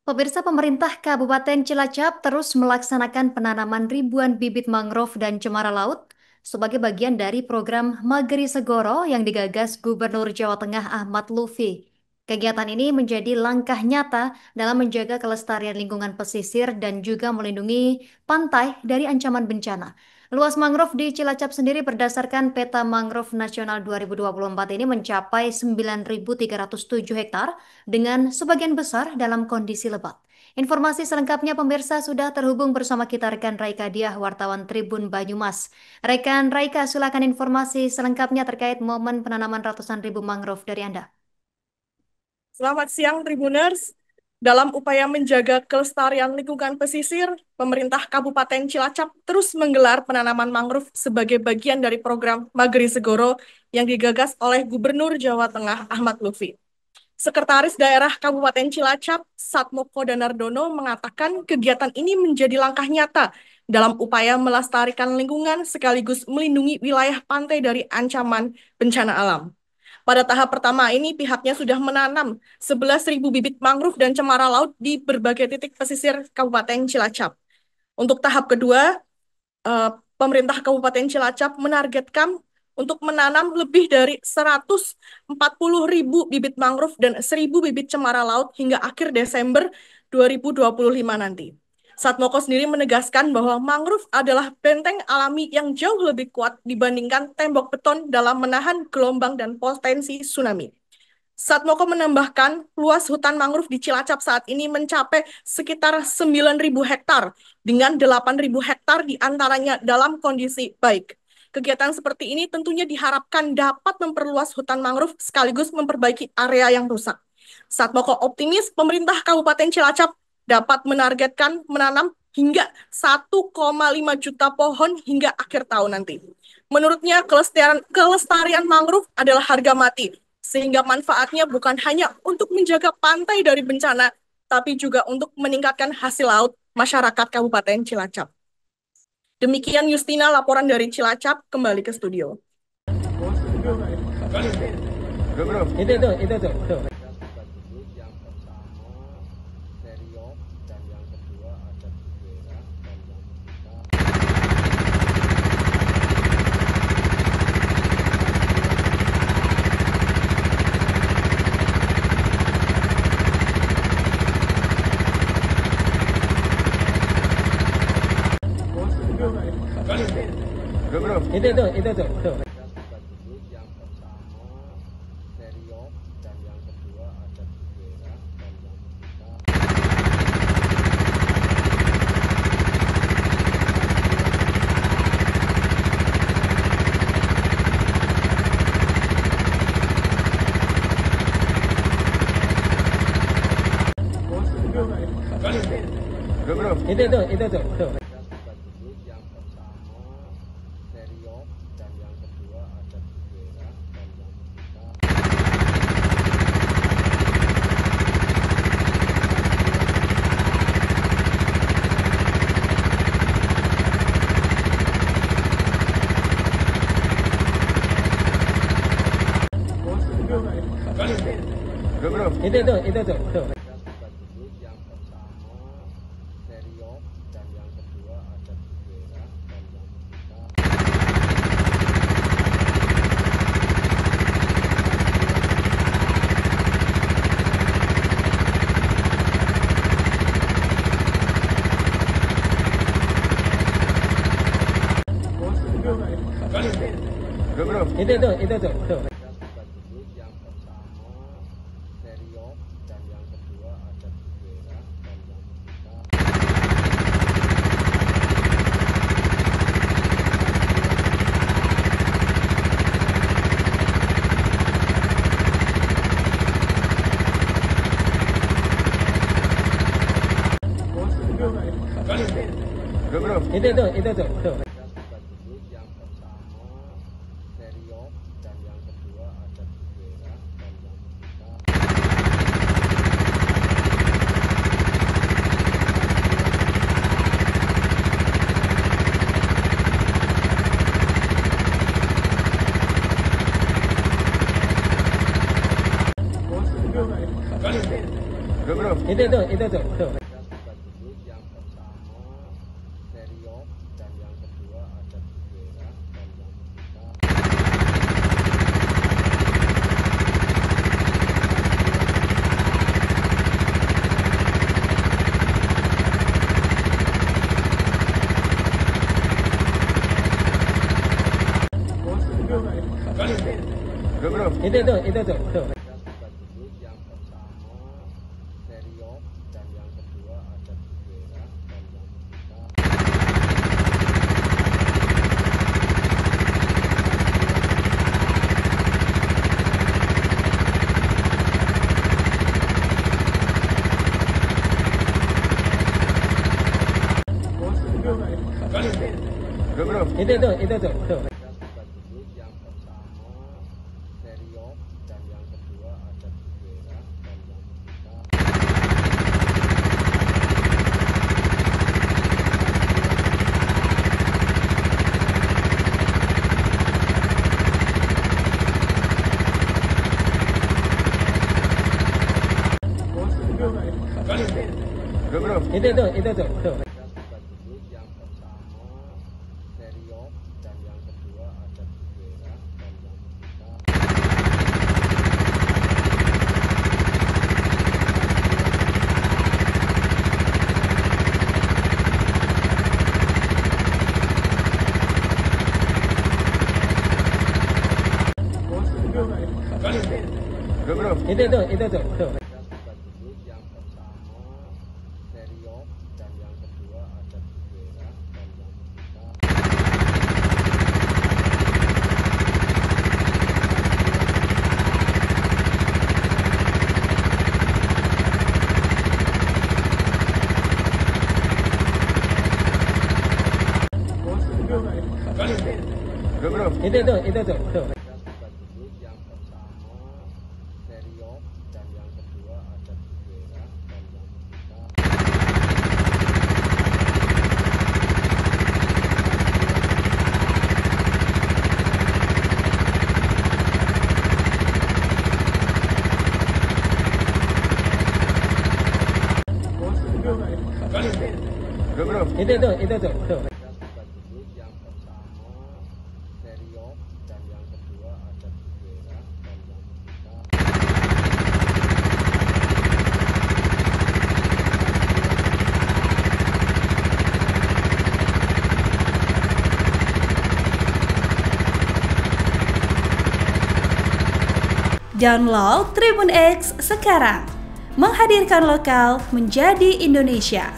Pemirsa, pemerintah Kabupaten Cilacap terus melaksanakan penanaman ribuan bibit mangrove dan cemara laut sebagai bagian dari program Mageri Segoro yang digagas Gubernur Jawa Tengah Ahmad Lutfi. Kegiatan ini menjadi langkah nyata dalam menjaga kelestarian lingkungan pesisir dan juga melindungi pantai dari ancaman bencana. Luas mangrove di Cilacap sendiri berdasarkan Peta Mangrove Nasional 2024 ini mencapai 9.307 hektar dengan sebagian besar dalam kondisi lebat. Informasi selengkapnya pemirsa sudah terhubung bersama kita rekan Raika Diah, wartawan Tribun Banyumas. Rekan Raika, silakan informasi selengkapnya terkait momen penanaman ratusan ribu mangrove dari Anda. Selamat siang, Tribuners. Dalam upaya menjaga kelestarian lingkungan pesisir, pemerintah Kabupaten Cilacap terus menggelar penanaman mangrove sebagai bagian dari program Mageri Segoro yang digagas oleh Gubernur Jawa Tengah Ahmad Lutfi. Sekretaris Daerah Kabupaten Cilacap, Satmoko Danardono, mengatakan kegiatan ini menjadi langkah nyata dalam upaya melestarikan lingkungan sekaligus melindungi wilayah pantai dari ancaman bencana alam. Pada tahap pertama ini, pihaknya sudah menanam 11.000 bibit mangrove dan cemara laut di berbagai titik pesisir Kabupaten Cilacap. Untuk tahap kedua, pemerintah Kabupaten Cilacap menargetkan untuk menanam lebih dari 140.000 bibit mangrove dan 1.000 bibit cemara laut hingga akhir Desember 2025 nanti. Satmoko sendiri menegaskan bahwa mangrove adalah benteng alami yang jauh lebih kuat dibandingkan tembok beton dalam menahan gelombang dan potensi tsunami. Satmoko menambahkan, luas hutan mangrove di Cilacap saat ini mencapai sekitar 9.000 hektar, dengan 8.000 hektar diantaranya dalam kondisi baik. Kegiatan seperti ini tentunya diharapkan dapat memperluas hutan mangrove sekaligus memperbaiki area yang rusak. Satmoko optimis pemerintah Kabupaten Cilacap dapat menargetkan menanam hingga 1,5 juta pohon hingga akhir tahun nanti. Menurutnya, kelestarian mangrove adalah harga mati, sehingga manfaatnya bukan hanya untuk menjaga pantai dari bencana, tapi juga untuk meningkatkan hasil laut masyarakat Kabupaten Cilacap. Demikian Justina laporan dari Cilacap, kembali ke studio. Itu. Itu. Itu. Itu. Itu. Itu. Itu tuh. Yang pertama Seriok dan yang kedua ada Bugera dan yang ketiga Itu tuh. Yang pertama Seriok dan yang kedua ada Bugera dan yang ketiga Itu tuh. Yang pertama Seriok dan yang kedua ada Bugera dan yang ketiga Itu tuh. Yang pertama Seriok dan yang kedua ada Bugera dan yang ketiga Itu tuh. Yang pertama Seriok dan yang kedua ada Bugera dan yang ketiga Itu tuh. Yang pertama Seriok dan yang kedua ada Bugera dan yang ketiga Itu tuh. Yang pertama Seriok dan yang kedua ada Bugera dan yang ketiga Download Tribun X sekarang, menghadirkan lokal menjadi Indonesia.